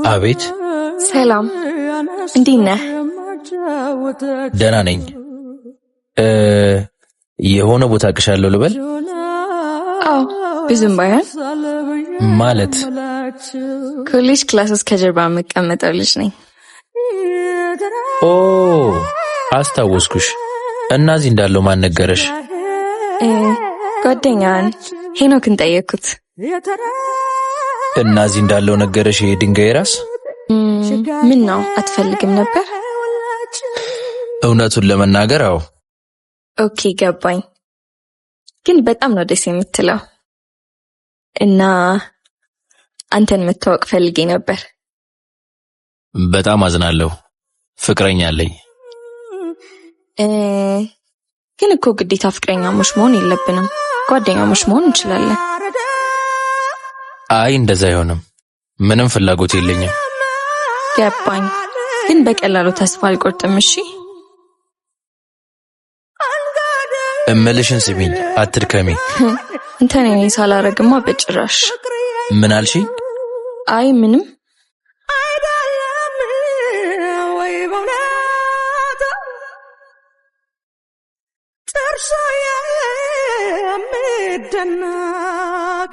አቤት ሰላም እንዴት ነህ? ደህና ነኝ። የሆነ ቦታ አቅሻለሁ ልበል? አዎ ብዙም ባይሆን ማለት ኮሌጅ ክላስ ከጀርባ መቀመጠው ልጅ ነኝ። ኦ አስታወስኩሽ። እና እዚህ እንዳለው ማን ነገረሽ? ጓደኛዬን ሄኖክን ጠየቅኩት። እና እዚህ እንዳለው ነገረሽ? የድንጋይ ራስ ምን ነው አትፈልግም ነበር? እውነቱን ለመናገር አዎ። ኦኬ ገባኝ። ግን በጣም ነው ደስ የምትለው እና አንተን መታወቅ ፈልጌ ነበር። በጣም አዝናለሁ። ፍቅረኛ አለኝ። ግን እኮ ግዴታ ፍቅረኛሞች መሆን የለብንም። ጓደኛሞች መሆን እንችላለን። አይ እንደዛ አይሆንም። ምንም ፍላጎት የለኝም። ገባኝ። ግን በቀላሉ ተስፋ አልቆርጥም። እሺ እምልሽን ስሚኝ፣ አትድከሚ። እንትን እኔ ሳላረግማ በጭራሽ። ምን አልሽ? አይ ምንም። ጥርሷ የሚደነቅ